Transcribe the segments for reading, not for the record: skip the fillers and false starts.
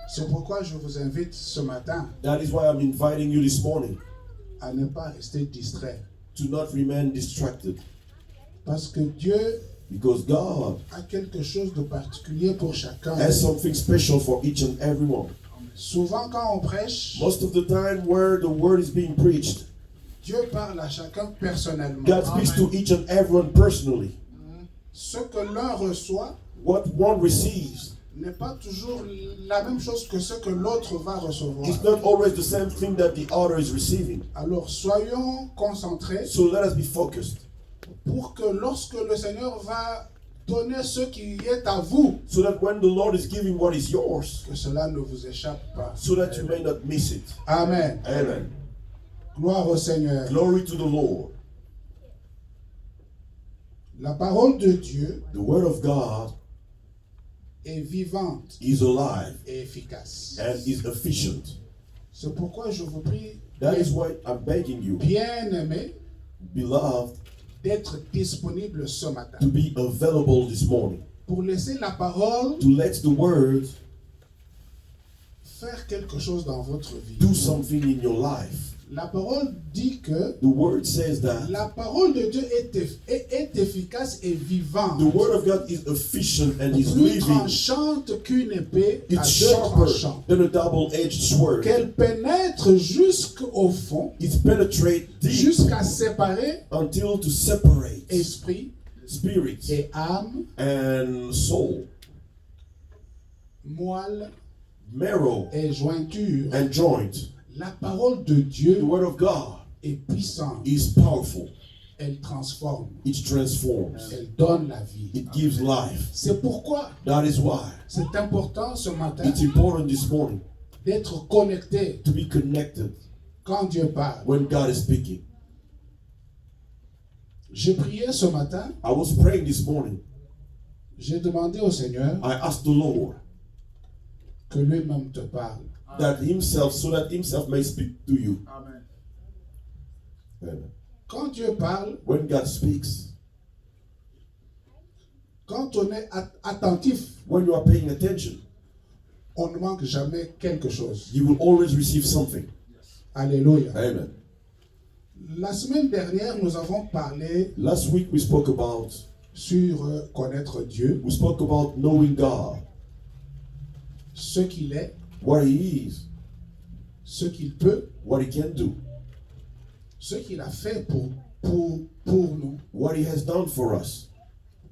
C'est pourquoi je vous invite ce matin That is why I'm inviting you this morning à ne pas rester distrait. to not remain distracted. Parce que Dieu Because God a quelque chose de particulier pour chacun. has something special for each and every one. Souvent quand on prêche, Most of the time where the word is being preached, Dieu parle à chacun personnellement. God speaks to each and everyone personally. Ce que l'un reçoit What one receives n'est pas toujours la même chose que ce que l'autre va recevoir. is not always the same thing that the other is receiving. Alors soyons concentrés So let us be focused pour que lorsque le Seigneur va donner ce qui est à vous, so that when the Lord is giving what is yours, que cela ne vous échappe pas. so that you may not miss it. Amen. Amen. Gloire au Seigneur. Glory to the Lord. La parole de Dieu The word of God est vivante is alive et efficace. and is efficient. C'est pourquoi je vous prie, That is why I'm begging you, bien-aimés, beloved, d'être disponible ce matin to be available this morning, pour laisser la parole to let the word faire quelque chose dans votre vie. do something in your life. La parole dit que The word says that la parole de Dieu est efficace et vivante. the word of God is efficient and is Plus living. tranchante qu'une épée à It's deux sharper tranchants. than a double-edged sword. Qu'elle pénètre jusqu'au fond, It penetrates deep jusqu'à séparer until to separate esprit spirit et âme, and soul, moelle marrow et jointure. and joint. La parole de The Dieu word of God est puissante. is powerful. Elle transforme. It transforms. Elle donne la vie. It gives life. C'est pourquoi That is why c'est important ce matin it's important this morning d'être connecté to be connected quand Dieu parle. when God is speaking. J'ai prié ce matin, I was praying this morning. j'ai demandé au Seigneur I asked the Lord que lui-même te parle. that Himself, so that Himself may speak to you. Amen. Amen. Quand Dieu parle, When God speaks, quand on est attentif, when you are paying attention, on ne manque jamais quelque chose. you will always receive something. Alléluia. Amen. La semaine dernière, nous avons parlé Last week we spoke about connaître Dieu, we spoke about knowing God, ce qu'il est, what He is, ce qu'il peut, what He can do, ce qu'il a fait pour nous. what He has done for us.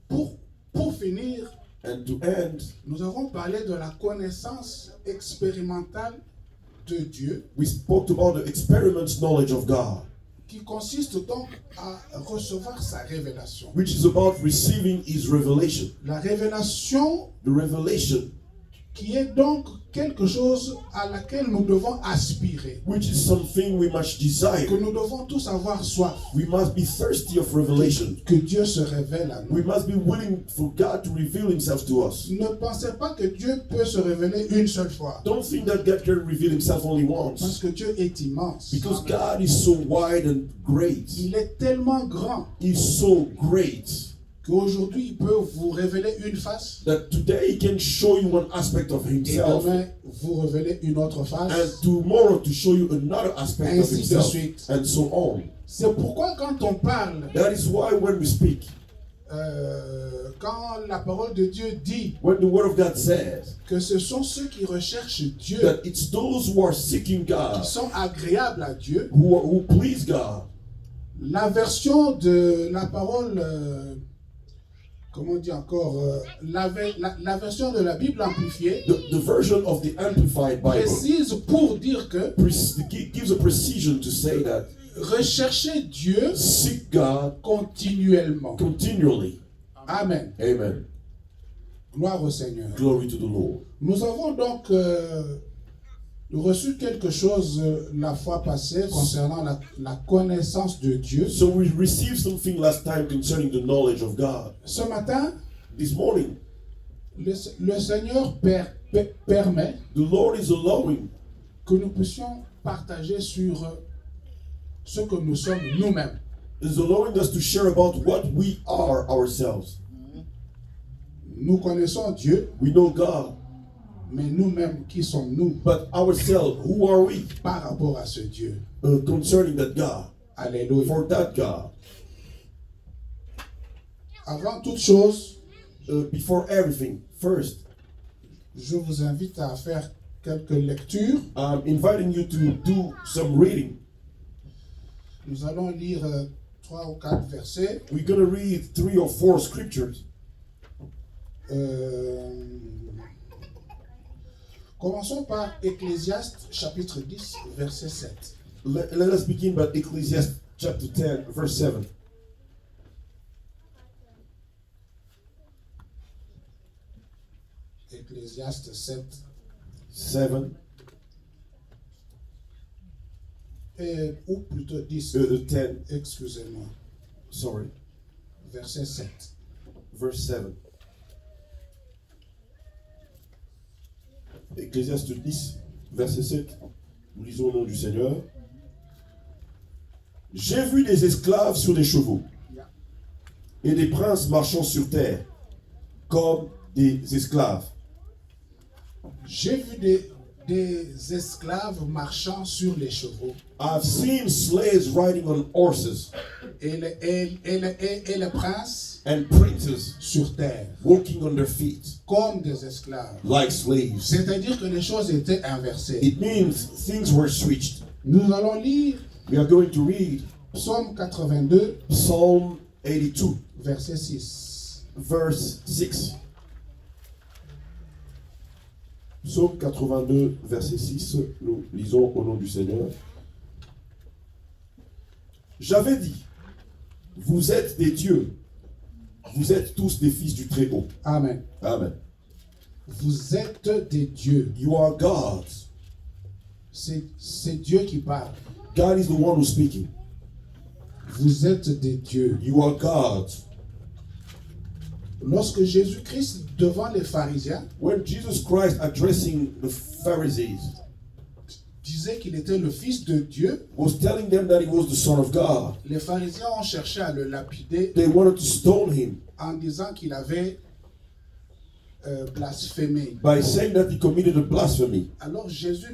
Pour finir, And to end, nous avons parlé de la connaissance expérimentale de Dieu, we spoke about the experiment knowledge of God, qui consiste donc à recevoir sa révélation. which is about receiving His revelation. La révélation The revelation, qui est donc quelque chose à laquelle nous devons aspirer, which is something we must desire. que nous devons tous avoir soif, We must be thirsty of revelation. que Dieu se révèle à We nous. must be willing for God to reveal Himself to us. Ne pensez pas que Dieu peut se révéler une seule fois, Don't think that God can reveal Himself only parce once. que Dieu est immense. Because God is so wide and great. Il est tellement grand He's so great qu'aujourd'hui il peut vous révéler une face that today He can show you one aspect of et Himself, demain vous révéler une autre and face. tomorrow to show you another aspect of Ainsi de Himself, suite. and so on. C'est pourquoi quand on parle, That is why when we speak, quand la parole de Dieu dit when the Word of God says que ce sont ceux qui recherchent Dieu, that it's those who are seeking God, qui sont agréables à Dieu, who please God, la version de la parole, comment on dit encore, la version de la Bible amplifiée the version of the Amplified Bible précise pour dire que gives a precision to say that rechercher Dieu seek God continuellement. continually. Amen. Amen. Gloire au Seigneur. Glory to the Lord. Nous avons donc reçu quelque chose la fois passée concernant la connaissance de Dieu. So we received something last time concerning the knowledge of God. Ce matin, This morning, le Seigneur permet the Lord is allowing que nous puissions partager sur ce que nous sommes nous-mêmes. is allowing us to share about what we are ourselves. Nous connaissons Dieu, We know God, Mais nous-mêmes, qui sommes-nous But ourselves, who are we par rapport à ce Dieu? concerning that God? Alléluia. For that God. Avant toute chose, Before everything, first, je vous invite à faire quelques lectures. I'm inviting you to do some reading. Nous allons lire 3 ou 4 versets. We're going to read 3 or 4 scriptures. Commençons par Ecclésiaste chapitre 10, verset 7. Let us begin by Ecclesiastes chapter 10, verse 7. Ecclésiaste 7. 7, Ou plutôt 10. 10, Excusez-moi. sorry, Verset 7. verse 7. Ecclésiaste 10, verset 7. Nous lisons au nom du Seigneur. J'ai vu des esclaves sur des chevaux et des princes marchant sur terre comme des esclaves. J'ai vu des esclaves marchant sur les chevaux I've seen slaves riding on horses et les princes and princes sur terre walking on their feet comme des esclaves. like slaves. C'est-à-dire que les choses étaient inversées. It means things were switched. Nous allons lire We are going to read Psaume 82, Psalm 82, verset 6. verse 6. Psaume 82, verset 6. Nous lisons au nom du Seigneur. J'avais dit, vous êtes des dieux, vous êtes tous des fils du Très-Haut. Amen. Amen. Vous êtes des dieux. You are gods. C'est Dieu qui parle. God is the one who's speaking. Vous êtes des dieux. You are gods. Lorsque Jésus-Christ, devant les pharisiens, When Jesus Christ addressing the Pharisees disait qu'il était le Fils de Dieu, was telling them that he was the Son of God, les pharisiens ont cherché à le lapider they wanted to stone him en disant qu'il avait blasphémé. by saying that he committed a blasphemy. Alors Jésus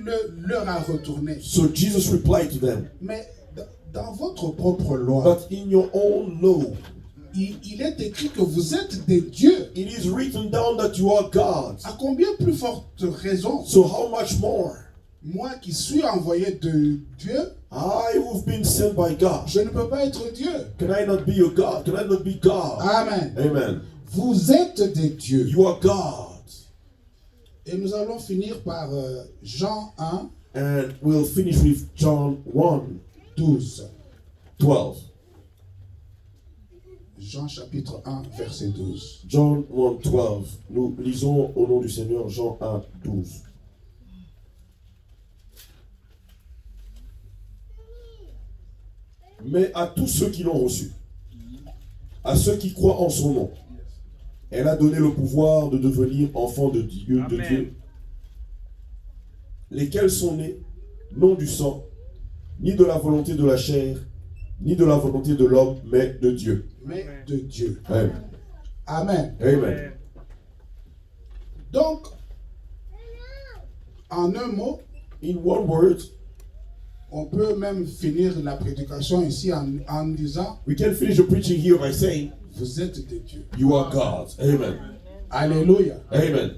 leur a retourné. So Jesus replied to them, Mais dans votre propre loi, but in your own law, il est écrit que vous êtes des dieux. it is written down that you are gods. À combien plus forte raison, So how much more? moi qui suis envoyé de Dieu, I who've been sent by God. je ne peux pas être Dieu. Can I not be your God? Can I not be God? Amen. Amen. Vous êtes des dieux. You are gods. Et nous allons finir par Jean 1, And we'll finish with John 1, 12. 12. Jean chapitre 1, verset 12. John 1, 12. Nous lisons au nom du Seigneur Jean 1, 12. Mais à tous ceux qui l'ont reçu, à ceux qui croient en son nom, elle a donné le pouvoir de devenir enfants de Dieu, lesquels sont nés, non du sang, ni de la volonté de la chair, ni de la volonté de l'homme, mais de Dieu. Mais de Dieu. Amen. Amen. Amen. Donc, en un mot, In one word, on peut même finir la prédication ici en disant, we can finish the preaching here by saying, vous êtes des dieux. you are gods. Amen. Alléluia. Amen.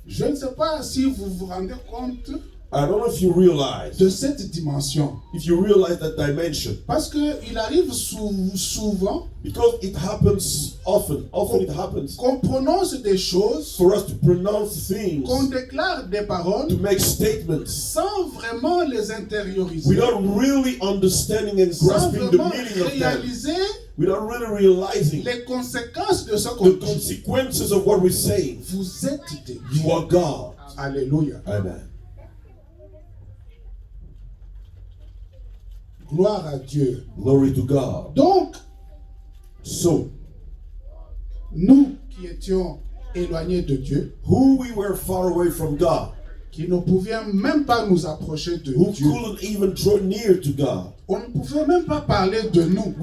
Je ne sais pas si vous vous rendez compte I don't know if you realize, de cette dimension. if you realize that dimension, Parce qu'il arrive souvent because it happens often it happens qu'on prononce des choses, for us to pronounce things, qu'on déclare des paroles to make statements, sans vraiment les intérioriser, without really understanding and sans grasping the vraiment meaning of them, réaliser without really realizing les conséquences de ce the qu'on dit. consequences of what we're saying. Vous êtes des dieux. You are God. Alléluia. Amen. Gloire à Dieu. Glory to God. Donc, So, nous qui étions éloignés de Dieu, who we were far away from God, qui ne pouvions même pas nous approcher de who Dieu, couldn't even draw near to God, on ne pouvait même pas parler de nous,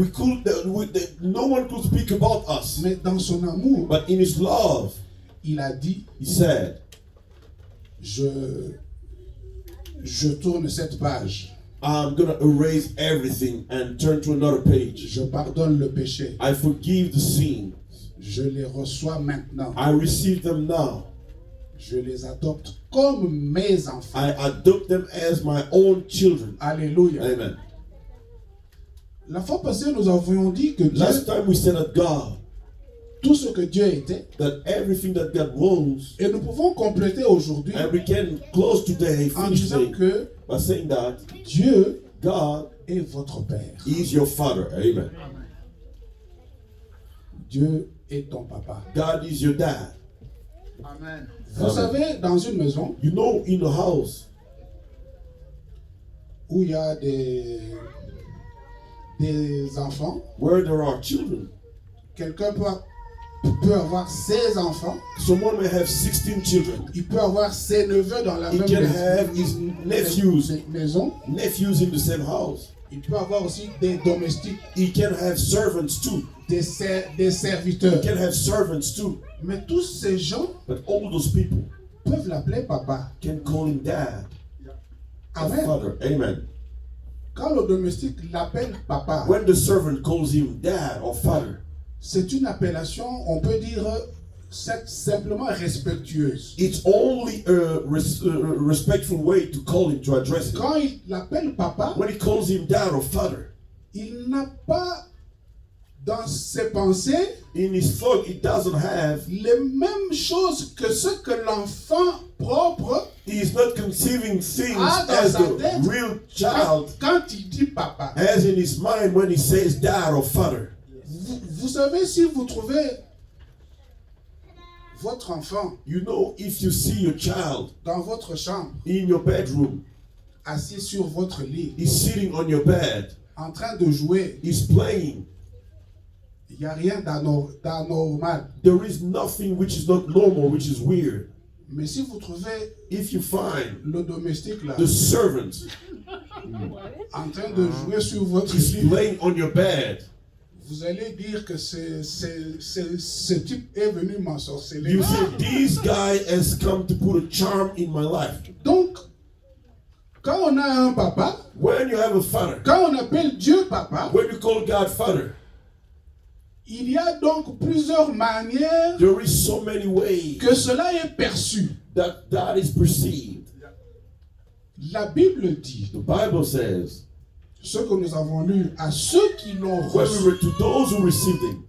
no one could speak about us. mais dans son amour, But in his love, il a dit, he said, je tourne cette page. I'm going to erase everything and turn to another page. Je pardonne le péché. I forgive the sin. Je les reçois maintenant. I receive them now. Je les adopte comme mes enfants. I adopt them as my own children. Alléluia. Amen. La fois passée, nous avions dit que Dieu, Last time we said that God, tout ce que Dieu était, that everything that God was, et nous pouvons compléter aujourd'hui and we can close today, en finish disant today, que by saying that Dieu God est votre Père. is your Father. Amen. Dieu est ton papa. God is your dad. Amen. Vous Amen. savez, dans une maison You know, in the house où il y a des enfants, where there are children, quelqu'un peut avoir 16 enfants, someone may have 16 children. il peut avoir ses neveux dans la He même can have his maison. nephews in the same house. Il peut avoir aussi des domestiques, He can have servants too. des He serviteurs. can have servants too. Mais tous ces gens But all those people peuvent l'appeler papa. can call him dad or Amen. father. Amen. Quand le domestique l'appelle papa, When the servant calls him dad or father, c'est une appellation, on peut dire, simplement respectueuse. it's only a respectful way to call him, to address him. Quand il l'appelle papa, When he calls him dad or father, il n'a pas dans ses pensées in his thought, he doesn't have, les mêmes choses que ce que l'enfant propre he is not conceiving things dans as sa the tête real child quand il dit papa. has in his mind when he says dad or father. Vous savez, si vous trouvez votre enfant You know, if you see your child dans votre chambre, in your bedroom, assis sur votre lit, he's sitting on your bed, en train de jouer, he's playing, il n'y a rien d'anormal. there is nothing which is not normal, which is weird. Mais si vous trouvez If you find le domestique là, the servant en train de jouer sur votre is lit, laying on your bed, vous allez dire que ce type est venu m'ensorceler. you say, this guy has come to put a charm in my life. Donc, quand on a un papa, When you have a father, quand on appelle Dieu papa, when you call God father, il y a donc plusieurs manières there is so many ways que cela est perçu. that is perceived. La Bible dit, The Bible says, ce que nous avons lu, à ceux qui l'ont when we reçu, were to those who received him,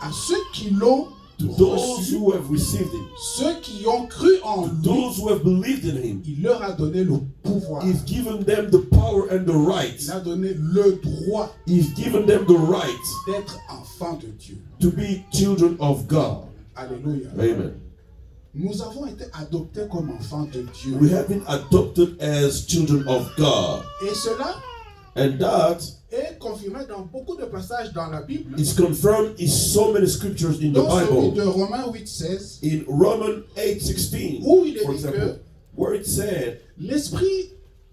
à ceux qui l'ont to those reçu, who have received him, ceux qui ont cru en to lui, those who have believed in him, il leur a donné le pouvoir. he's given them the power and the right. Il a donné le droit He's given them the right d'être enfant de Dieu. to be children of God. Alléluia. Amen. Nous avons été adoptés comme enfants de Dieu. We have been adopted as children of God. Et cela And that est confirmé dans beaucoup de passages dans la Bible. is confirmed in so many scriptures in the Dans celui de Bible. Romains 8:16, In Romans 8:16, où il est for dit example, que where it said, l'Esprit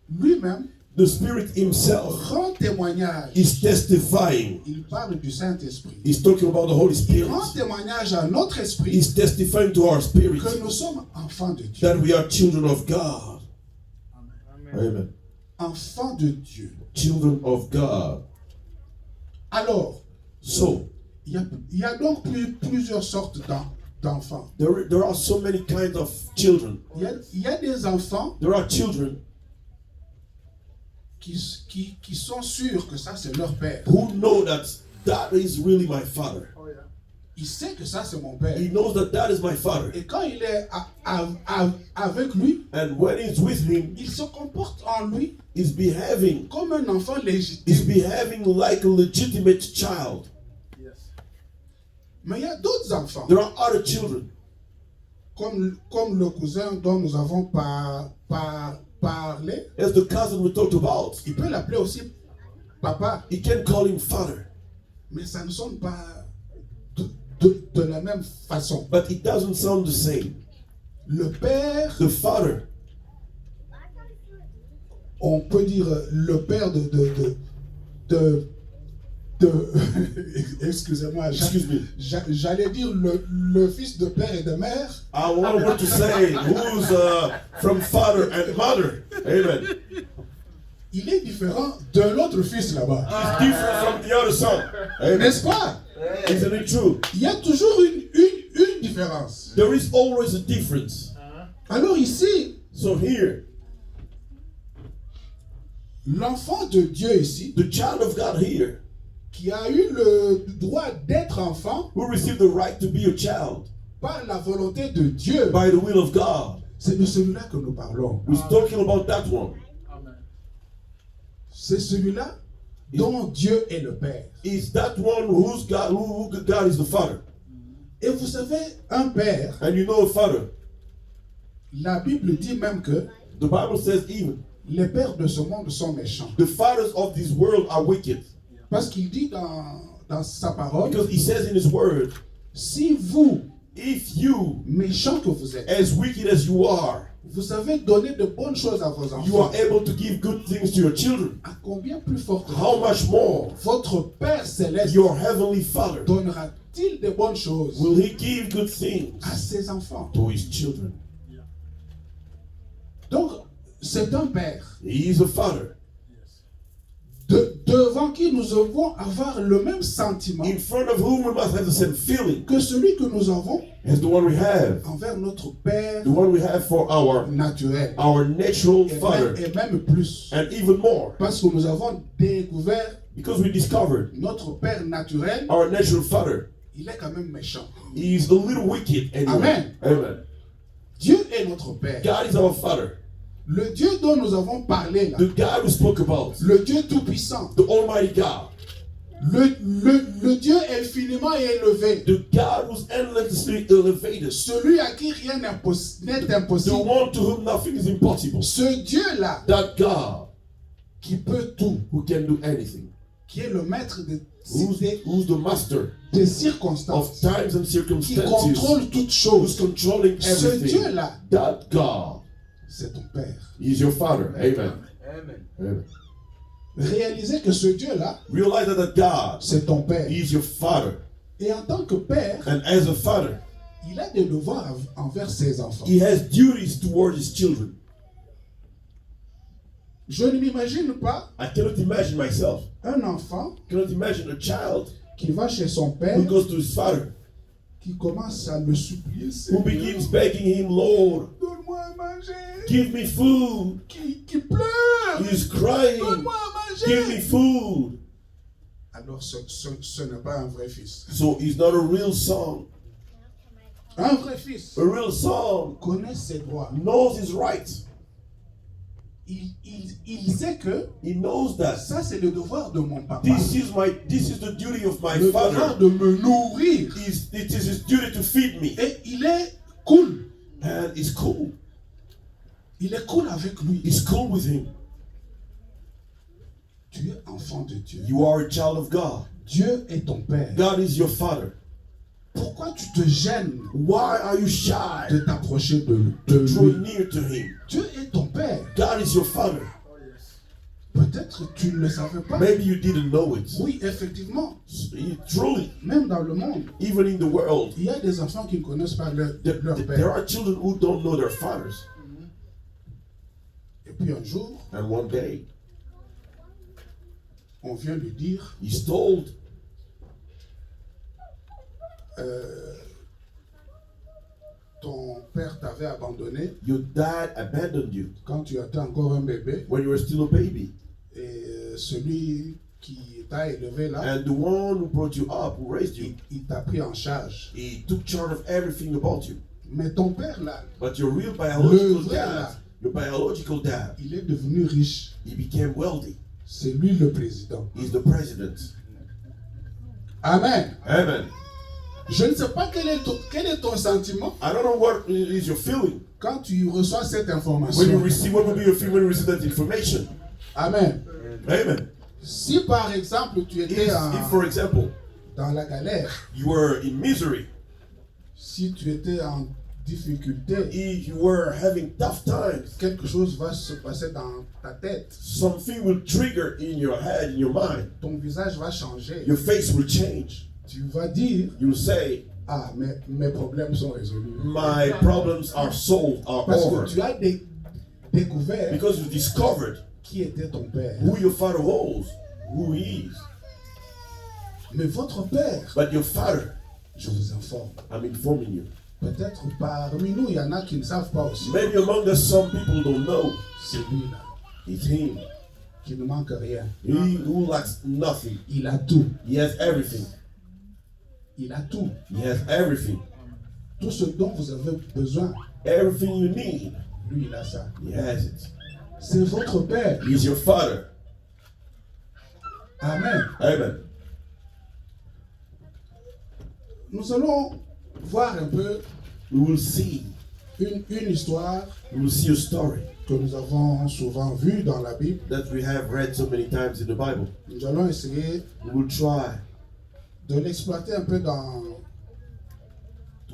lui-même the Spirit himself rend témoignage. is testifying. Il parle du Saint-Esprit. He's talking about the Holy Il Spirit. rend témoignage à notre esprit He's testifying to our spirit que nous sommes enfants de Dieu. that we are children of God. Amen. Enfants de Dieu. Children of God. Alors, So, il y a donc plusieurs sortes d'enfants. there are so many kinds of children. Il y a des enfants There are children qui sont sûrs que ça c'est leur père. who know that that is really my father. Il sait que ça c'est mon père. He knows that that is my father. Et quand il est avec lui, And when he's with him, il se comporte en lui he's behaving. comme un enfant He's légitime. behaving like a legitimate child. Mais il y a d'autres enfants, There are other children, comme le cousin dont nous avons parlé. as the cousin we talked about. Il peut l'appeler aussi papa, He can call him father, mais ça ne sonne pas de la même façon. but it doesn't sound the same. Le père, The father, on peut dire le père de excusez-moi, Excuse me. j'allais dire le fils de père et de mère. I want to say who's from father and mother. Amen. Il est différent de l'autre fils là-bas. He's different from the other son. Amen. N'est-ce pas? Isn't it true? Il y a toujours une différence. There is always a difference. Alors ici, So here, l'enfant de Dieu ici, the child of God here, qui a eu le droit d'être enfant who received the right to be a child par la volonté de Dieu, by the will of God, c'est de celui-là que nous parlons. we're talking about that one. C'est celui-là dont Dieu est le Père. Is that one who God is the father? Et vous savez, un père, And you know a father. la Bible dit même que The Bible says even les pères de ce monde sont méchants. the fathers of this world are wicked. Parce qu'il dit dans sa parole, Because he says in his word, si vous, if you, méchants que vous êtes, as wicked as you are, vous savez donner de bonnes choses à vos you are enfants, able to give good things to your children, à combien plus fortement how much more votre Père céleste your heavenly father donnera-t-il de bonnes choses will he give good things à ses enfants? to his children? Donc, c'est un père He is a father devant qui nous devons avoir le même sentiment in front of whom we must have the same feeling que celui que nous avons as the one we have, envers notre Père the one we have for our naturel. natural father, Et même plus. and even more, Parce que nous avons découvert because we discovered notre Père naturel, our natural father il est quand même méchant. is a little wicked anyway. Amen. Amen. Dieu est notre Père. God is our father. Le Dieu dont nous avons parlé là, The God we spoke about, le Dieu tout-puissant, the Almighty God, le Dieu infiniment élevé, the God who's endlessly elevated, celui à qui rien n'est the impossible, one to whom nothing is impossible, ce Dieu-là that God qui peut tout, who can do anything, qui est le maître who's the master des of circonstances, times and qui circumstances, contrôle toutes who's choses. controlling Ce everything, Dieu-là, that God c'est ton Père. is your father. Amen. Amen. Amen. Réalisez que ce Dieu-là, Realize that God c'est ton Père. is your father, Et en tant que Père, and as a father, il a des devoirs envers ses enfants. he has duties towards his children. Je ne m'imagine pas I cannot imagine myself. un enfant Cannot imagine a child qui va chez son père, who goes to his father, qui commence à le supplier, who Seigneur, begins begging him, Lord, donne-moi à manger, give me food. qui pleure, He's crying, donne-moi à give manger. me food. Alors ce n'est pas un vrai fils. So he's not a real son. Un vrai fils A real son connaît ses droits. knows his rights. Il sait que He knows that ça c'est le devoir de mon papa. this is the duty of my Le devoir father. de me nourrir. It is his duty to feed me. Et il est cool. And it's cool. Il est cool avec lui. It's cool with him. Tu es enfant de Dieu. You are a child of God. Dieu est ton père. God is your father. Pourquoi tu te gênes Why are you de shy t'approcher de to draw lui? near to him? Dieu est ton père. God is your father. Peut-être tu ne le savais pas. Maybe you didn't know it. Oui, effectivement. Truly, Même dans le monde, even in the world, il y a des enfants qui ne connaissent pas leur there père. are children who don't know their fathers. Et puis un jour, And one day, on vient lui dire, he's told, ton père t'avait abandonné your dad abandoned you quand tu étais encore un bébé. when you were still a baby. Et celui qui t'a élevé là, And the one who brought you up, who raised you, il t'a pris en charge. he took charge of everything about you. Mais ton père là, But your real biological vrai, dad, là. your biological dad, il est devenu riche. he became wealthy. C'est lui le président. He's the president. Amen. Amen. Je ne sais pas quel est ton sentiment I don't know what is your feeling quand tu reçois cette when you information. receive, what will be your feeling when you receive that information. Amen. Amen. Si par exemple tu étais If for example, dans la galère, you were in misery, si tu étais en difficultés, if you were having tough times, quelque chose va se passer dans ta tête. something will trigger in your head, in your mind. Ton visage va changer. Your face will change. Tu vas dire, You'll say, ah, mes problèmes sont résolus. my problems are solved, are Parce over. que tu as découvert Because you discovered qui était ton père. who your father was, who he is. Mais votre père, But your father, je vous informe, I'm informing you. peut-être parmi nous, il y en a qui ne savent pas aussi. Maybe among us, some people don't know. C'est lui-là, It's him. qui ne manque rien. He who lacks nothing. Il a tout. He has everything. Il a tout. He has everything. Tout ce dont vous avez besoin, Everything you need, lui, il a ça. he has it. C'est votre père. He's your father. Amen. Amen. Nous allons voir un peu We will see. une histoire We will see a story que nous avons souvent vue dans la Bible. that we have read so many times in the Bible. Nous allons essayer We will try de l'exploiter un peu dans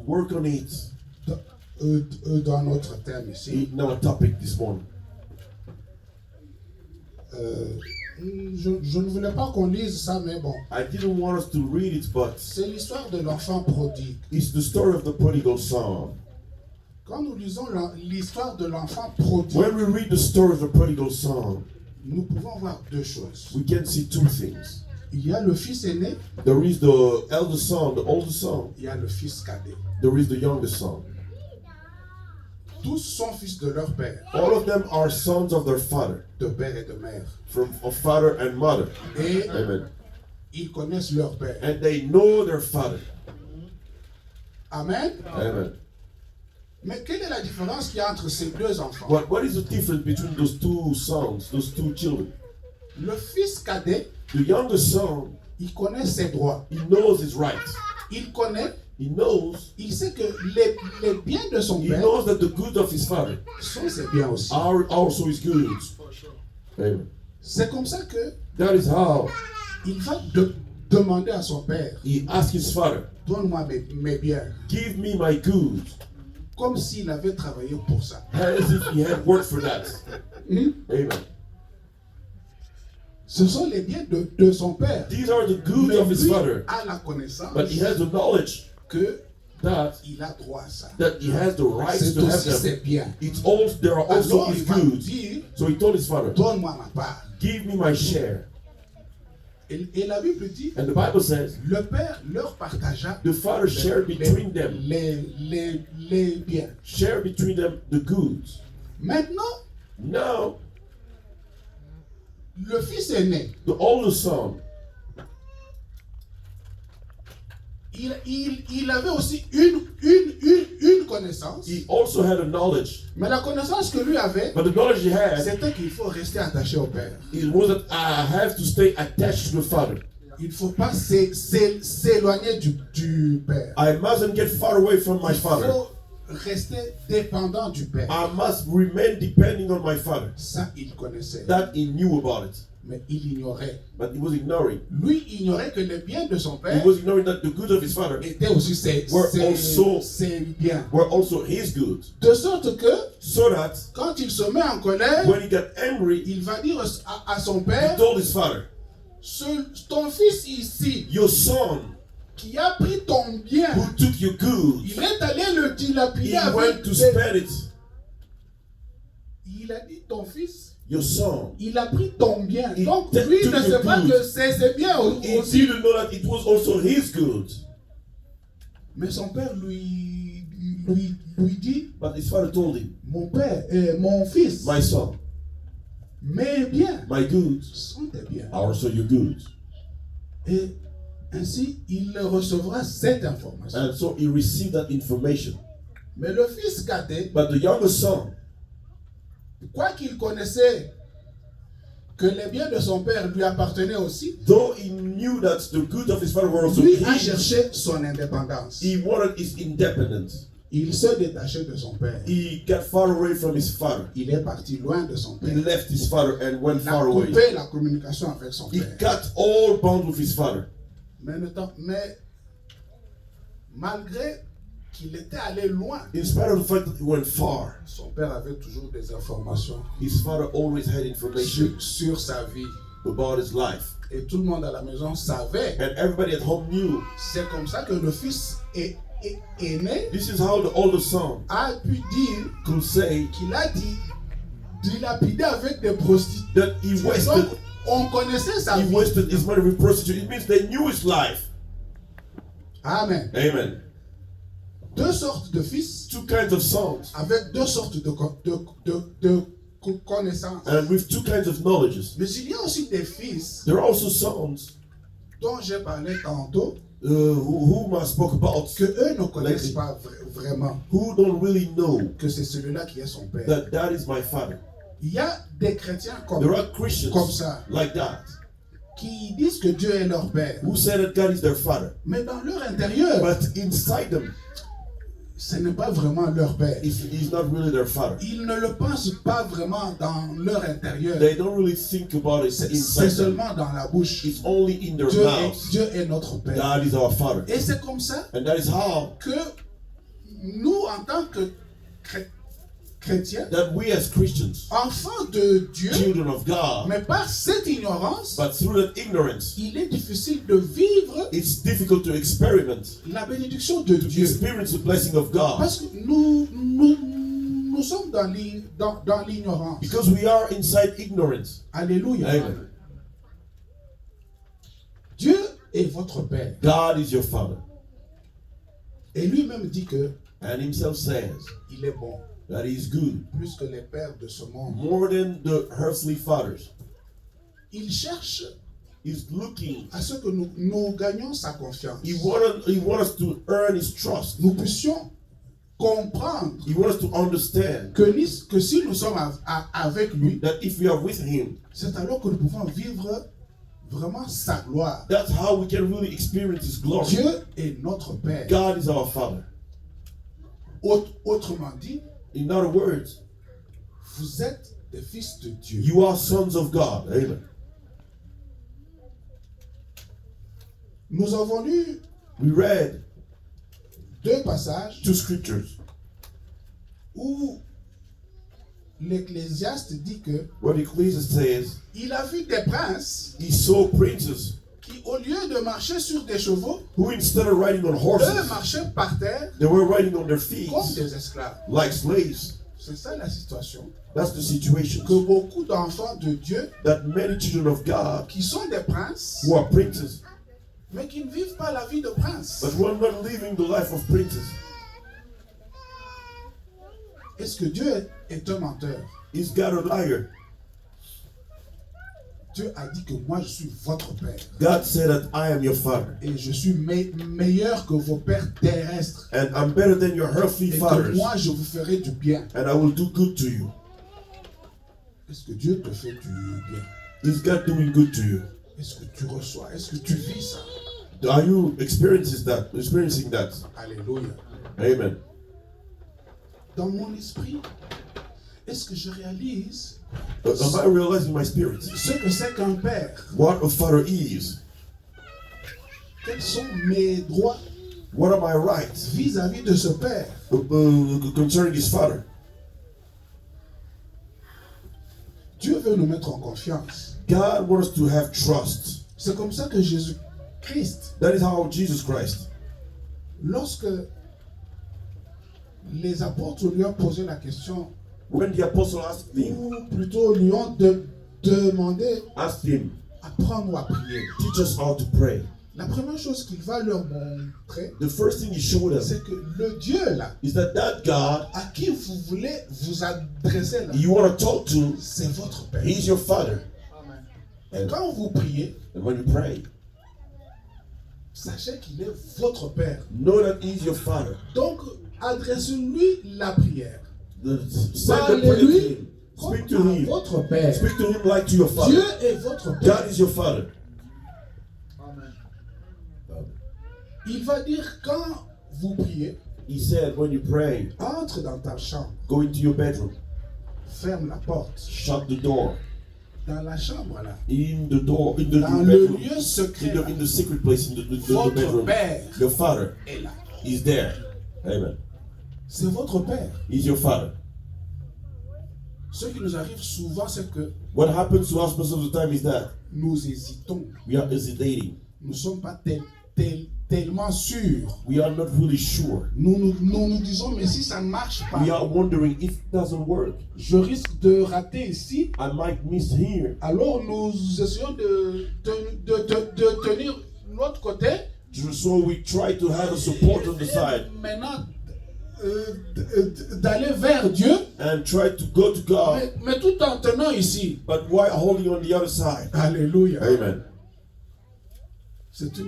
work on it dans notre thème ici. in our topic this morning. Je ne voulais pas qu'on lise ça, mais bon. I didn't want us to read it, but C'est l'histoire de l'enfant prodigue. it's the story of the prodigal son. Quand nous lisons l'histoire de l'enfant prodigue, When we read the story of the prodigal son, nous pouvons voir deux choses. we can see two things. Il y a le fils aîné, There is the elder son, the older son. il y a le fils cadet. There is the younger son. Tous sont fils de leur père, All of them are sons of their father, de père et de mère. from a father and mother. Et Amen. ils connaissent leur père. And they know their father. Amen. Amen. Mais quelle est la différence qu'il y a entre ces deux enfants? What is the difference between those two sons, those two children? Le fils cadet, The younger son, il connaît ses droits. he knows his rights. Il connaît, He knows, il sait que les biens de son he père knows that the goods of his father sont ses biens aussi. are also his goods. Amen. C'est comme ça que That is how il va demander à son père, he asked his father, donne-moi mes biens, give me my goods, comme s'il avait travaillé pour ça. as if he had worked for that. Amen. Ce sont les biens de son père. These are the goods Mais of his lui father. a la connaissance But he has the knowledge que that il a droit à ça. he has the rights C'est to have aussi ses them. biens. It's all there are also Alors his il va goods. dire, So he told his father, donne-moi ma part. give me my share. Et la Bible dit, And the Bible says, le père leur partagea the father shared between them. les biens. Share between them the goods. Maintenant, Now, le fils aîné, the older son, il avait aussi une connaissance. he also had a knowledge. Mais la connaissance que lui avait, But the knowledge he had, c'était qu'il faut rester attaché au père. it was that I have to stay attached to the father. Il ne faut pas s'éloigner du père. I mustn't get far away from my Il father. faut rester dépendant du père. I must remain depending on my father. Ça, il connaissait. That he knew about it. Mais il ignorait. But he was ignoring. Lui ignorait que les biens de son He père was ignoring that the goods of his father étaient aussi ses biens. were also his goods. De sorte que, So that quand il se met en colère, when he got angry, il va dire à son he père, told his father, ton fils ici, your son qui a pris ton bien, who took your goods, il est allé le dilapider he avec went to spend it. Il a dit ton fils, Your son. il a pris ton bien. He Donc took lui ne your sait pas goods. que c'est ses biens He aussi. didn't know that it was also his goods. Mais son père lui dit, But his father told him, mon fils, my son, mes biens my goods sont tes biens. are also your goods. Et ainsi, il recevra cette information. And so he received that information. Mais le fils cadet, But the younger son, quoi qu'il connaissait que les biens de son père lui appartenaient aussi, though he knew that the goods of his father were also lui a his, cherché son indépendance. he wanted his independence. Il se détachait de son père. He got far away from his father. Il est parti loin de son He père. left his father and went Il a far away. coupé la communication avec son He père. cut all bonds with his father. Mais malgré qu'il était allé loin, in spite of the fact that he went far, son père avait toujours des informations his father always had information sur sa vie. about his life. Et tout le monde à la maison savait. And everybody at home knew. C'est comme ça que le fils est né, This is how the older son a pu dire could say qu'il a dit dilapidé avec des prostituées. that he Donc, wasted, on connaissait sa he vie. wasted his money with prostitutes. It means they knew his life. Amen. Amen. Deux sortes de fils Two kinds of sons avec deux sortes de connaissances. and with two kinds of knowledges. Mais il y a aussi des fils There are also sons dont j'ai parlé tantôt whom I spoke about, que eux ne connaissent pas vraiment who don't really know que c'est celui-là qui est son père. that that is my father. Il y a des chrétiens comme There are Christians comme ça like that qui disent que Dieu est leur père. who say that God is their father, Mais dans leur intérieur, but inside them, ce n'est pas vraiment leur père. he's not really their father. Ils ne le pensent pas vraiment dans leur intérieur. They don't really think about it C'est inside them. seulement dans la bouche. It's only in their mouths. Dieu est notre père. God is our father. Et c'est comme ça And that is how que nous, en tant que chrétiens, that we as Christians, enfants de Dieu, children of God, mais par cette ignorance, but through that ignorance, il est difficile de vivre it's difficult to experiment, la bénédiction de to Dieu. experience the blessing of God. Parce que nous sommes dans l'ignorance. Because we are inside ignorance. Alléluia. Amen. Dieu est votre Père. God is your father. Et lui-même dit que And himself says il est bon, that he is good, plus que les pères de ce monde. more than the earthly fathers. Il cherche He's looking. à ce que nous gagnions sa confiance. He wants us to earn his trust. Nous puissions comprendre He wants us to understand que si nous sommes avec lui, that if we are with him, c'est alors que nous pouvons vivre vraiment sa gloire. that's how we can really experience his glory. Dieu est notre Père. God is our father. Autrement dit, In other words, vous êtes des fils de Dieu. you are sons of God. Amen. Nous avons lu We read deux passages two scriptures où l'Ecclésiaste dit que where Ecclesiastes says il a vu des princes he saw princes qui, au lieu de marcher sur des chevaux, who instead of riding on eux horses, marchaient par terre they were riding on their feet comme des esclaves. like slaves. C'est ça la situation. That's the situation. Que beaucoup d'enfants de Dieu That many children of God qui sont des princes, who are princes, mais qui ne vivent pas la vie de prince. but who are not living the life of princes. Est-ce que Dieu est un menteur? Is God a liar? Dieu a dit que moi je suis votre père. God said that I am your father. Et je suis meilleur que vos pères terrestres. And I'm better than your earthly Et que fathers. moi je vous ferai du bien. And I will do good to you. Est-ce que Dieu te fait du bien? Is God doing good to you? Est-ce que tu reçois? Est-ce que tu vis ça? Are you experiencing that? Alléluia. Amen. Dans mon esprit, est-ce que je réalise Am I realizing my spirit? ce que c'est qu'un père? What a father is. Quels sont mes droits What are my rights vis-à-vis de ce père? concerning his father? Dieu veut nous mettre en confiance. God wants to have trust. C'est comme ça que Jésus-Christ, That is how Jesus Christ, lorsque les apôtres lui ont posé la question, when the apostle asked him, ou plutôt lui ont demandé apprendre à prier. teach us how to pray. La première chose qu'il va leur montrer, The first thing he showed them c'est que le Dieu là, is that God à qui vous voulez vous adresser là, you want to talk to, c'est votre Père. he's your father. Et quand vous priez, And when you pray, sachez qu'il est votre Père. know that he's your father. Donc, adressez-lui la prière. Send the prayer to Parlez-lui him. comme Speak to à him. votre Père. Speak to him like to your Dieu father. est votre Père. God is your father. Il va dire quand vous priez, He said, when you pray, entre dans ta chambre, go into your bedroom, ferme la porte. shut the door. Dans la chambre là, In the door, in the dans le bedroom, lieu secret, là, in the secret place, in the votre bedroom, Père your father est là. is there. Amen. C'est votre Père. He's your Father. Ce qui nous arrive souvent, c'est que What happens to us most of the time is that nous hésitons. we are hesitating. Nous ne sommes pas tellement sûrs. We are not really sure. Nous disons, mais si ça ne marche pas, We are wondering if it doesn't work. je risque de rater ici. I might miss here. Alors nous essayons de tenir l'autre côté. So we try to have a support on the side Maintenant, d'aller vers Dieu, and try to go to God, mais tout en tenant ici. but why holding on the other side? Alléluia. Amen. C'est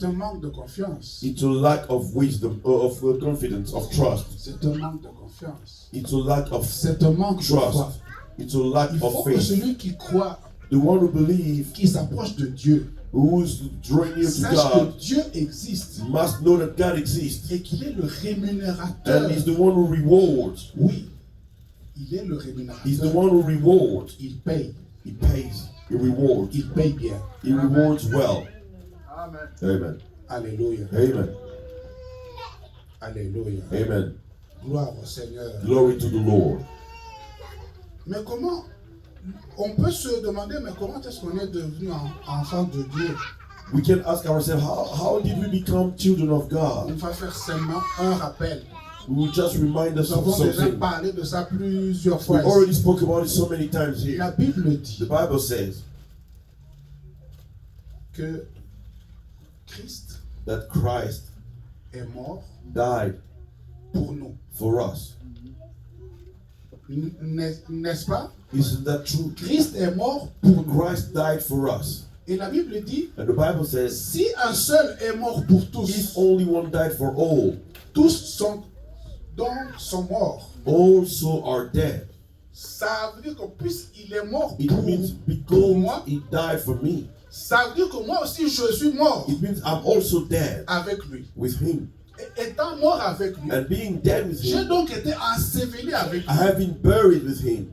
un manque de confiance. It's a lack of wisdom, of confidence, of trust. C'est un manque de confiance. It's a lack of C'est un manque de foi. trust. It's a lack Il faut of que faith. celui qui croit, The one who believes, qui s'approche de Dieu, who's drawing near to sache God, que Dieu existe must know that God exists et qu'il est le rémunérateur. and He's the one who rewards. Oui, il est le He's the rémunérateur. one who rewards. Il paye. He pays. He rewards. Il paye bien. He rewards well. Amen. Amen. Alléluia. Amen. Alléluia. Amen. Gloire au Seigneur. Glory to the Lord. Mais comment, on peut se demander, mais comment est-ce qu'on est devenu enfant de Dieu? We can ask ourselves, how did we become children of God? On va faire seulement un rappel. We will just remind us Nous of avons déjà something. parlé de ça plusieurs We fois. already spoke about it so many times La here. Bible The dit Bible says que Christ that Christ est mort died pour nous. for us. N'est-ce pas? Isn't that true? Christ est mort pour nous. Christ died for us. Et la Bible dit, And the Bible says, si un seul est mort pour if tous, only one died for all, tous sont morts. all so are dead. Ça veut dire que puisqu'il est mort It means pour moi, because he died for me. ça veut dire que moi aussi je suis mort It means I'm also dead avec lui. with him. Et étant mort avec lui, And being dead with j'ai him, donc été enseveli avec I lui. have been buried with him.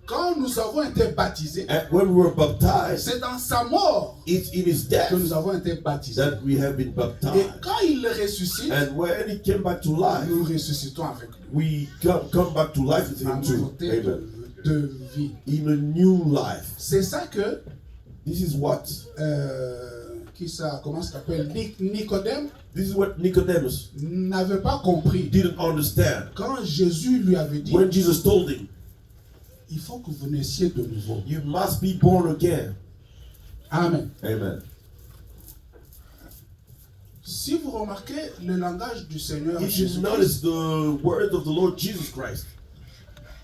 Quand nous avons été baptisés, And when we were baptized, c'est dans sa mort it's in his death que nous avons été baptisés. that we have been Et baptized. quand il ressuscite, And when he came back to life, nous ressuscitons avec lui. we come back to life with En him too. nouveauté Amen. de vie. In a new life. C'est ça que, This is what comment ça s'appelle, Nicodème this is what Nicodemus n'avait pas compris. didn't understand. Quand Jésus lui avait dit, When Jesus told him, il faut que vous naissiez de nouveau. you must be born again. Amen. Amen. Si vous remarquez le langage du Seigneur If you Jésus-Christ, notice the word of the Lord Jesus Christ,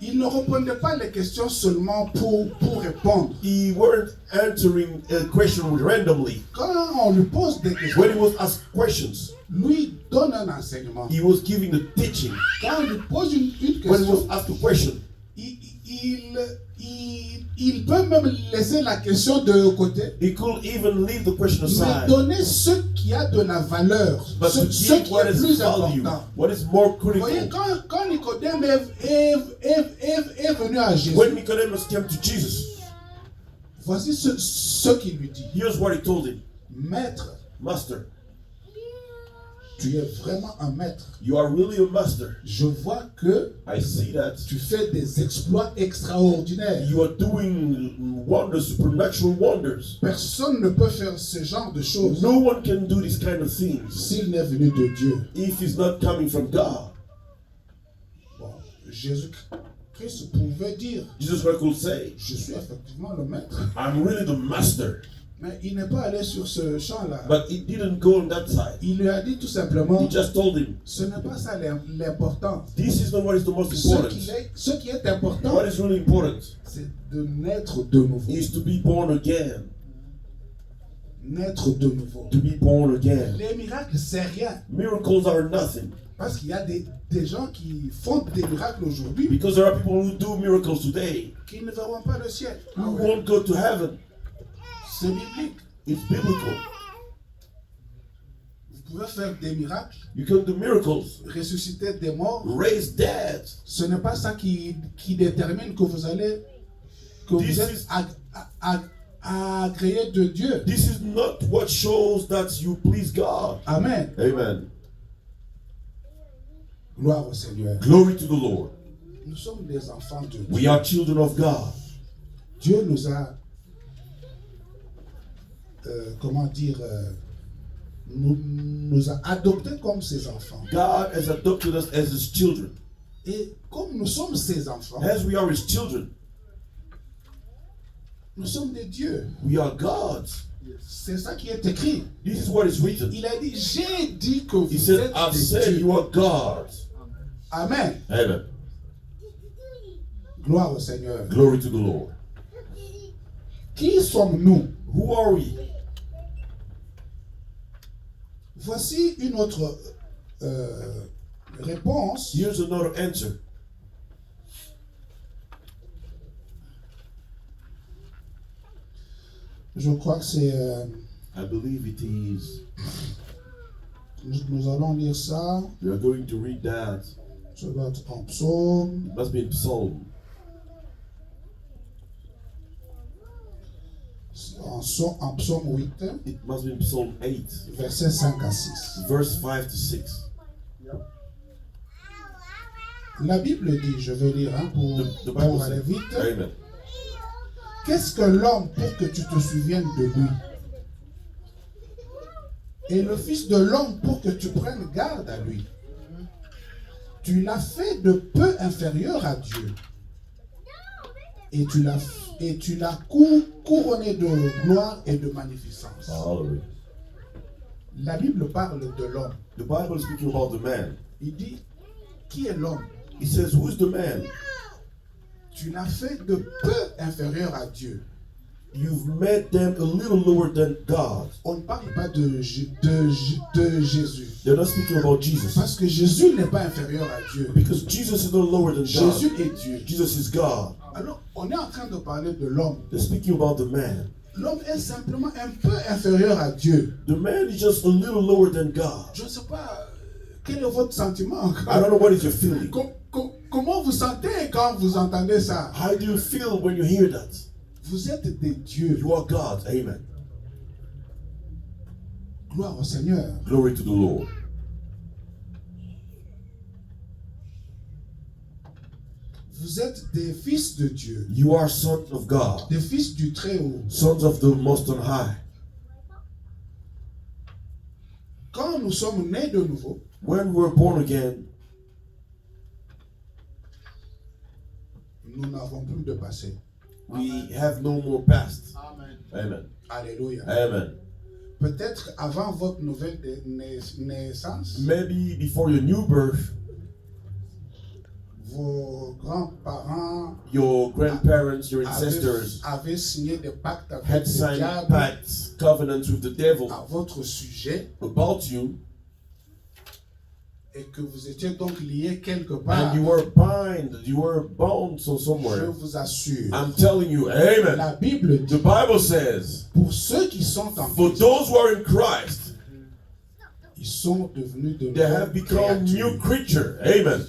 il ne répondait pas les questions seulement pour répondre. he weren't answering a question randomly. Quand on lui pose des questions, When he was asked questions, lui donne un enseignement. he was giving the teaching. Quand on lui pose une When he was question, asked a question, il peut même laisser la question de côté, he could even leave the question mais aside. donner ce qui a de la valeur, But ce to qui give what est is plus value, important. what is more Vous voyez, critical. quand Nicodème est venu à Jésus, When Nicodemus came to Jesus, voici ce qu'il lui dit. here's what he told him. Maître, Master, tu es vraiment un maître. you are really a master. Je vois que I see that tu fais des exploits extraordinaires. you are doing wonders, supernatural wonders. Personne ne peut faire ce genre de choses No one can do these kind of things s'il n'est venu de Dieu. if it's not coming from God. Bon, Jésus-Christ pouvait dire, Jesus Christ could say, je suis effectivement le maître. I'm really the master. Mais il n'est pas allé sur ce champ-là. But he didn't go on that side. Il lui a dit tout simplement, He just told him, ce n'est pas ça l'important. this is not what is the most important. Ce qui est important, What is really important c'est de naître de nouveau. is to be born again. Naître de nouveau. To be born again. Les miracles, c'est rien. Miracles are nothing. Parce qu'il y a des gens qui font des miracles aujourd'hui Because there are people who do miracles today qui ne verront pas le ciel. who won't go to heaven. C'est biblique. It's biblical. Vous pouvez faire des miracles, You can do miracles, ressusciter des morts. raise dead. Ce n'est pas ça qui détermine que vous êtes agréé de Dieu. This is not what shows that you please God. Amen. Amen. Gloire au Seigneur. Glory to the Lord. Nous sommes des enfants de Dieu. We are children of God. Dieu nous a, nous a adoptés comme ses enfants. God has adopted us as his children. Et comme nous sommes ses enfants, As we are his children, nous sommes des dieux. we are God's. C'est ça qui est écrit. This is what is written. Il a dit, j'ai dit que He vous said, êtes I've des said dieux. you are God's. Amen. Amen. Gloire au Seigneur. Glory to the Lord. Qui sommes-nous? Who are we? Voici une autre réponse. Here's another answer. Je crois que c'est... I believe it is. nous allons lire ça. We are going to read that. Ça doit être en psaume. It must be in Psalm. En psaume 8, It must be in Psalm 8, versets 5 à 6. verse 5 to 6. La Bible dit, je vais lire The pour Bible aller says, vite. Amen. Qu'est-ce que l'homme pour que tu te souviennes de lui? Et le Fils de l'homme pour que tu prennes garde à lui? Tu l'as fait de peu inférieur à Dieu. Et tu l'as couronné de gloire et de magnificence. Hallelujah. La Bible parle de l'homme. The Bible is speaking about the man. Il dit, qui est l'homme? He says, who is the man? Tu l'as fait de peu inférieur à Dieu. You've made them a little lower than God. On ne parle pas de Jésus. They're not speaking about Jesus. Parce que Jésus n'est pas inférieur à Dieu. Because Jesus is not lower than God. Jésus est Dieu. Jesus is God. Alors, on est en train de parler de l'homme. They're speaking about the man. L'homme est simplement un peu inférieur à Dieu. The man is just a little lower than God. Je ne sais pas, quel est votre sentiment? I don't know what is your feeling. Comment vous sentez quand vous entendez ça? How do you feel when you hear that? Vous êtes des dieux. You are God. Amen. Gloire au Seigneur. Glory to the Lord. Vous êtes des fils de Dieu. You are sons of God. Des fils du Très-Haut. Sons of the Most on High. Quand nous sommes nés de nouveau, When we were born again, nous n'avons plus de passé. we have no more past. Amen. Amen. Alléluia. Amen. Peut-être avant votre nouvelle naissance, Maybe before your new birth, vos grands-parents your grandparents, your ancestors avaient signé des pactes avec had le signed diable pacts, covenants with the devil à votre sujet about you, et que vous étiez donc liés quelque part. and you were bound so Je somewhere. vous assure, I'm telling you, amen. la Bible The dit, Bible says, pour ceux qui sont en for Christ, those who are in Christ, ils sont devenus de they have nouvelles become new créatures. creature. Amen.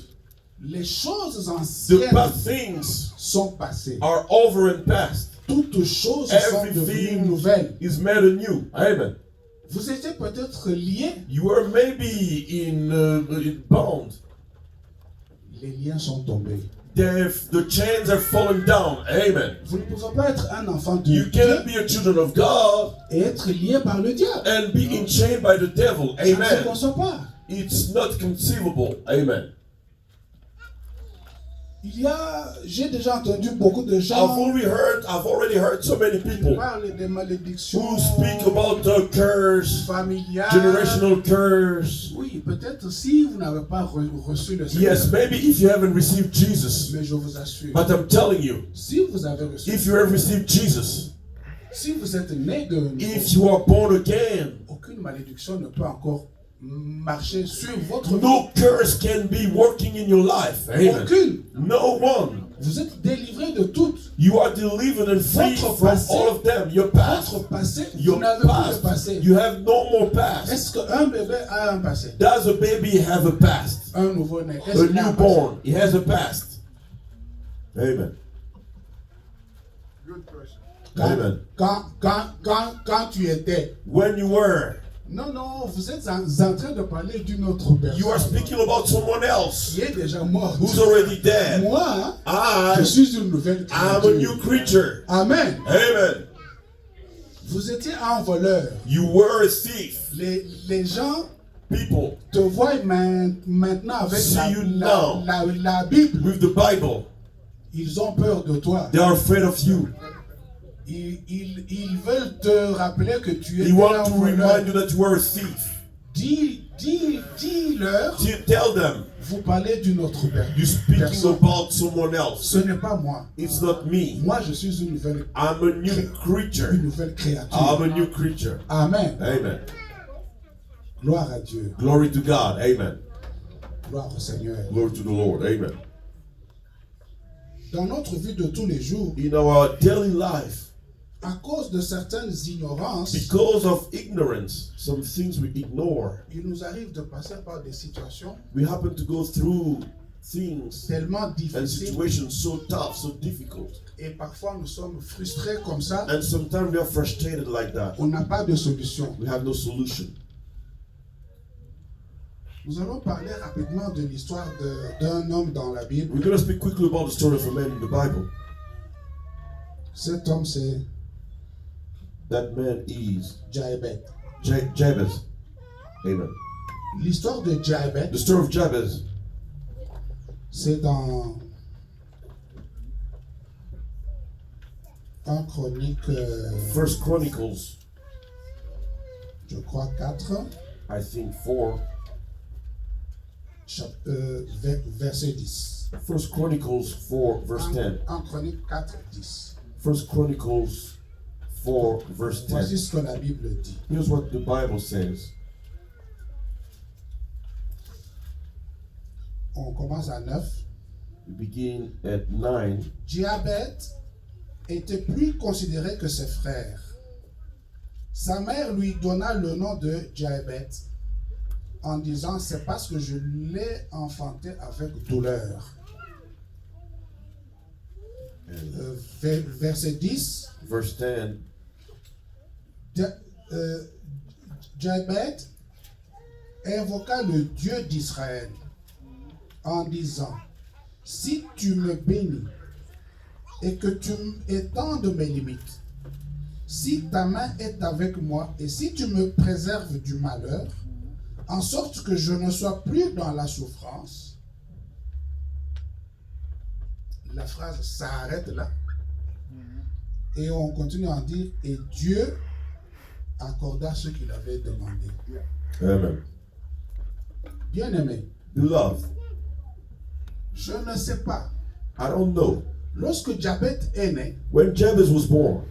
Les choses The anciennes past things sont passées. are over and past. Toutes choses sont devenues Everything nouvelles. is made anew. Amen. Vous étiez peut-être liés. You were maybe in bound. Les liens sont tombés. The chains are falling down. Amen. Vous ne pouvez pas être un enfant de You Dieu cannot be a children of God et être lié par le diable. and be enchained by the devil. Ça ne se Amen. conçoit pas. It's not conceivable. Amen. J'ai déjà entendu beaucoup de gens I've already heard so many people parler des malédictions who speak about the curse, familiales. generational curse. Oui, peut-être si vous n'avez pas reçu le Seigneur. Yes, maybe if you haven't received Jesus, Mais je vous assure, but I'm telling you, si vous avez reçu, if you have received Jesus, si vous êtes né de nouveau, if you are born again, aucune malédiction ne peut encore marcher sur votre vie. no curse can be working in your life. Amen. Aucune. No one. Vous êtes délivré de toutes. You are delivered and free Votre from passé, all of them. Your past, Votre passé, vous your n'avez plus de past, passé. you have no more past. Est-ce qu'un bébé a un passé? Does a baby have a past? Un nouveau-né, est-ce A qu'il a un passé? newborn, he has a past. Amen. Quand, Amen. quand tu étais, When you were, Non, non, vous êtes en train de parler d'une autre You are personne speaking about someone else qui est déjà morte. who's already dead. Moi, je I suis une nouvelle am a new créature. creature. Amen. Amen. Vous étiez un voleur. You were a thief. Les gens People te voient maintenant avec See you la, now. la Bible. with the Bible, Ils ont peur de toi. they are afraid of you. Ils veulent te rappeler que tu es They un want to voleur. remind you that you were a thief. Dis-leur, Tell them vous parlez d'une autre you're speaking personne. about someone else. Ce n'est pas moi. It's not me. Moi, je suis une nouvelle I'm a new creature. créature. I'm a new creature. Amen. Amen. Gloire à Dieu. Glory to God. Amen. Gloire au Seigneur. Glory to the Lord. Amen. Dans notre vie de tous les jours, In our daily life, à cause de certaines ignorances, because of ignorance, some things we ignore, il nous arrive de passer par des situations we happen to go through things tellement and difficiles situations so tough, so difficult. et parfois nous sommes frustrés comme ça. And sometimes we are frustrated like that. On n'a pas de solution. We have no solution. Nous allons parler rapidement de l'histoire d'un homme dans la Bible. We're going to speak quickly about the story of a man in the Bible. Cet homme, c'est That man is Jabez. Jabez. Amen. L'histoire de Jabez, The story of Jabez, c'est dans Chronique, First Chronicles, je crois 4, I think 4. verset 10. First Chronicles 4, verse 10. En Chronique 4, 10. First Chronicles 4, verse 10. Voici ce que la Bible dit. Here's what the Bible says. On commence à 9. We begin at 9. Jabez était plus considéré que ses frères. Sa mère lui donna le nom de Jabez en disant, c'est parce que je l'ai enfanté avec douleur. Verset 10. Verse 10. Jabez invoqua le Dieu d'Israël en disant, si tu me bénis et que tu étendes mes limites, si ta main est avec moi et si tu me préserves du malheur, en sorte que je ne sois plus dans la souffrance. La phrase s'arrête là. Et on continue à en dire, et Dieu accorda ce qu'il avait demandé. Amen. Bien-aimé, Beloved, je ne sais pas. I don't know. Lorsque Jabez est né, When Jabez was born,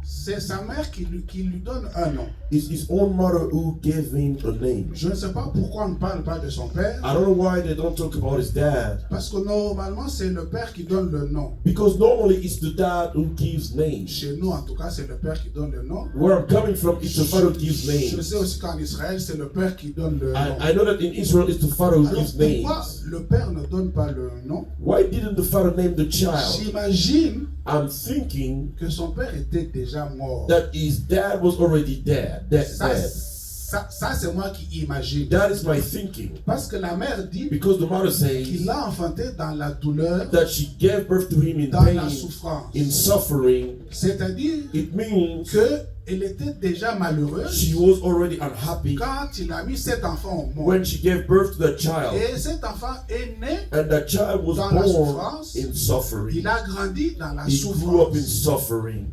c'est sa mère qui lui donne un nom. it's his own mother who gave him a name. Je ne sais pas pourquoi on ne parle pas de son père. I don't know why they don't talk about his dad. Parce que normalement, c'est le père qui donne le nom. Because normally it's the dad who gives names. Chez nous, en tout cas, c'est le père qui donne le nom. Where I'm coming from, it's the father who gives Je names. sais aussi qu'en Israël, c'est le père qui donne le nom. I know that in Israel it's the father who Alors, gives pourquoi names. le père ne donne pas le nom? Why didn't the father name the child? J'imagine I'm thinking que son père était déjà mort. that his dad was already dead. Ça, c'est moi qui imagine. That is my thinking. Parce que la mère dit Because the mother says qu'il l'a enfanté dans la douleur, that she gave birth to him in dans la pain, souffrance. in suffering. C'est-à-dire It means qu'elle était déjà malheureuse she was already unhappy quand il a mis cet enfant au monde. when she gave birth to the child. Et cet enfant est né, And that child was dans la born souffrance. in suffering. il a grandi dans la He grew up in souffrance. suffering.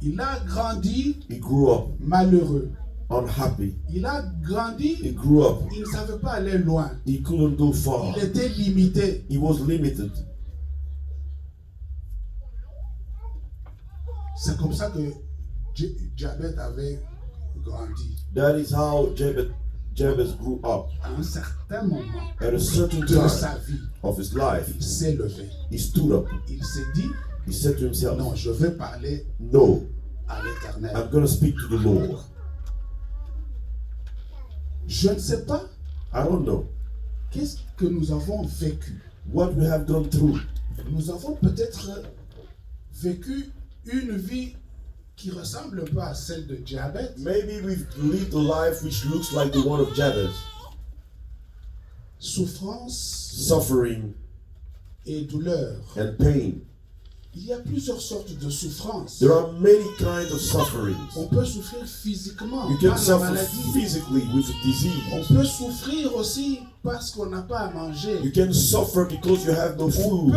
Il a grandi He grew up malheureux. unhappy. Il a grandi, He grew up. il ne savait pas aller loin. He couldn't go far. Il était limité. He was limited. C'est comme ça que Jabez avait grandi. That is how Jabez grew up. À un certain moment At a certain de time sa vie, of his life, il s'est levé. he stood up. Il s'est dit, He said to himself, non, je vais parler no, à l'Éternel. I'm going to speak to the Lord. Je ne sais pas I don't know qu'est-ce que nous avons vécu. what we have gone through. Nous avons peut-être vécu une vie qui ressemble un peu à celle de Diabète. Maybe we've lived a life which looks like the one of Jabez. Souffrance Suffering et douleur. and pain. Il y a plusieurs sortes de souffrances. There are many kinds of sufferings. On peut souffrir physiquement You par can la suffer maladie. physically with On disease. peut souffrir aussi parce qu'on n'a pas à manger. You can suffer because you have no On food.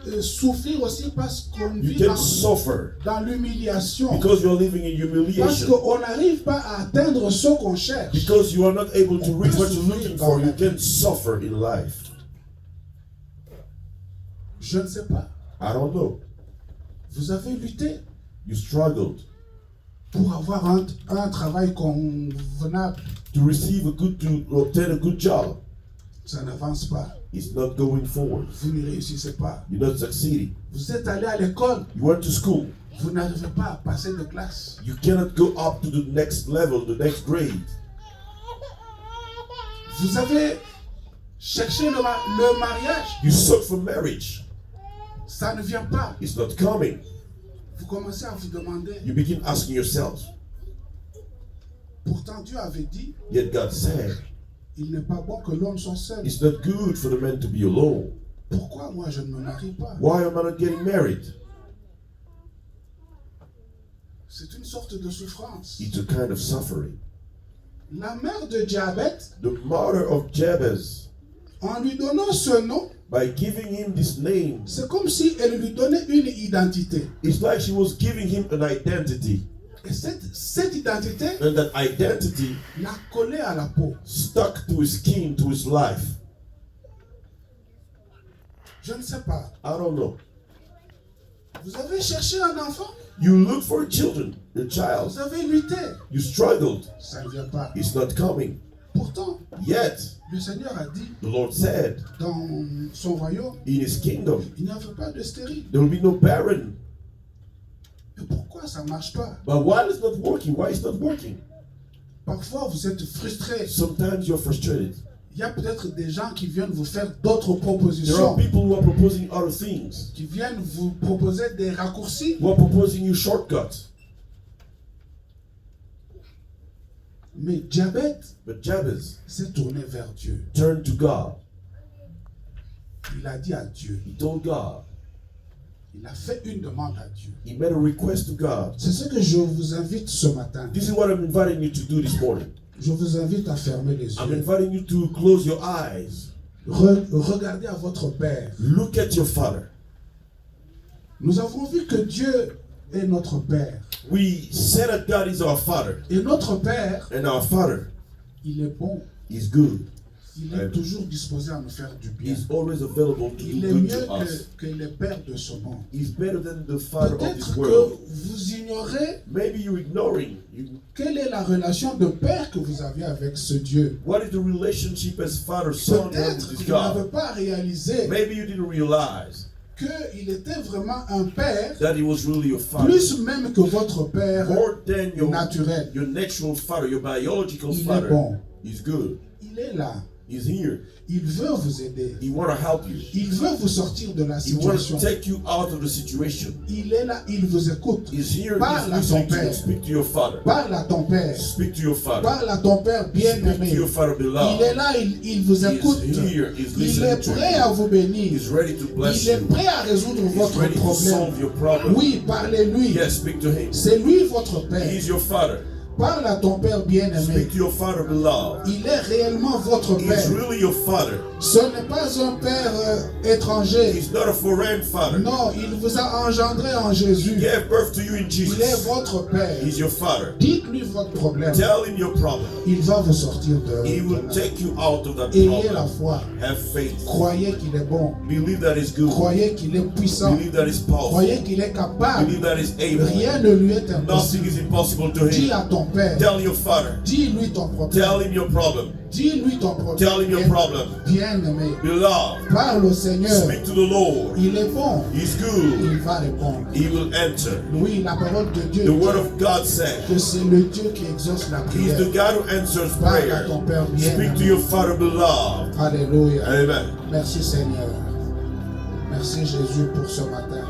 peut souffrir aussi parce qu'on You vit can suffer dans l'humiliation. because you're living in Parce humiliation. qu'on n'arrive pas à atteindre ce qu'on cherche. Because you are not able to reach what you're looking for. You can suffer in life. Je ne sais pas. I don't know. Vous avez lutté You struggled pour avoir un travail convenable. to obtain a good job. Ça n'avance pas. It's not going forward. Vous ne réussissez pas. You're not succeeding. Vous êtes allé à l'école. You went to school. Vous n'arrivez pas à passer de classe. You cannot go up to the next level, the next grade. Vous avez cherché le mariage. You sought for marriage. Ça ne vient pas. It's not coming. Vous commencez à vous demander. You begin asking yourself. Pourtant, Dieu avait dit, Yet God said, il n'est pas bon que l'homme soit seul. it's not good for the man to be alone. Pourquoi moi je ne me marie pas? Why am I not getting married? C'est une sorte de souffrance. It's a kind of suffering. La mère de Diabète, The mother of Jabez, en lui donnant ce nom, by giving him this name, c'est comme si elle lui donnait une identité. it's like she was giving him an identity. Et cette identité And that identity l'a collé à la peau. stuck to his skin, to his life. Je ne sais pas. I don't know. Vous avez cherché un enfant, You look for children, a child. vous avez lutté, You struggled. ça ne vient pas. It's not coming. Pourtant, Yet, le Seigneur a dit, the Lord said, dans son royaume, in his kingdom, il n'y avait pas de stérile. there will be no barren. Et pourquoi ça ne marche pas? But why is it not working? Why is it not working? Parfois, vous êtes frustré. Sometimes you're frustrated. Il y a peut-être des gens qui viennent vous faire d'autres There propositions, are people who are proposing other things, qui viennent vous proposer des raccourcis. who are proposing you shortcuts. Mais Diabète But Jabez s'est tourné vers Dieu. turned to God. Il a dit à Dieu, He told God. il a fait une demande à Dieu. He made a request to God. C'est ce que je vous invite ce matin. This is what I'm inviting you to do this morning. Je vous invite à fermer les I'm yeux. inviting you to close your eyes. Regardez à votre Père. Look at your Father. Nous avons vu que Dieu est notre Père. We said that God is our Father. Et notre Père, And our Father il est bon. is good. Il est toujours disposé à nous faire du bien. He's always available to Il do est good mieux to us. que les pères de ce monde. He's better than the Father of this Peut-être que world. vous ignorez Maybe you're ignoring. quelle est la relation de père que vous avez avec ce Dieu. What is the relationship as Father, Son, you have Peut-être with que this vous n'avez God? pas réalisé Maybe you didn't realize qu'il était vraiment un père, that He was really your Father. plus même que votre père More than naturel. your natural Father, your biological Il est Father. bon. He's good. Il est là. He's here. Il veut vous aider. He want to help you. Il veut vous sortir de la He wants situation. to take you out of the situation. Il est là, il vous écoute. He's here. Parle à He's ton listening to you. père. Speak to your Father. Parle à ton père. Speak to your Father. Parle à ton père Speak to bien-aimé. your Father Il beloved. est là, il vous écoute. He's here. He's Il listening est to prêt you. à vous bénir. He's ready to bless Il est you. prêt à résoudre He's votre ready to problème. solve your problem. Oui, parlez-lui. Yes, speak to Him. C'est lui votre père. He's your Father. Parle à ton père bien-aimé. Speak to your Father beloved. Il est réellement votre père. He's really your Father. Ce n'est pas un père étranger. He's not a foreign Father. Non, il vous a engendré en Jésus. He gave birth to you in Il est Jesus. votre père. He's your Father. Dites-lui votre problème. Tell Him your problem. Il va vous sortir He will de là. take you out of that Ayez la problem. foi. Have faith. Croyez qu'il est bon. Believe that He's good. Croyez qu'il est puissant. Believe that He's powerful. Croyez qu'il est capable. Believe that He's able. Rien ne lui est Nothing impossible. is impossible to Dis Him. à ton père. Tell your Father. Dis-lui ton problème. Tell Him your problem. Dis-lui ton problème. Tell Him your problem. Bien-aimé. Beloved, Parle au Seigneur. speak to the Lord. Il est bon. He's good. Il va répondre. He will answer. Oui, la parole de Dieu The word dit of God said, que c'est le Dieu qui exauce la He's prière. the God who answers Parle à prayer. ton Père Speak to bien-aimé. your Father beloved. Alléluia. Amen. Merci Seigneur. Merci Jésus pour ce matin.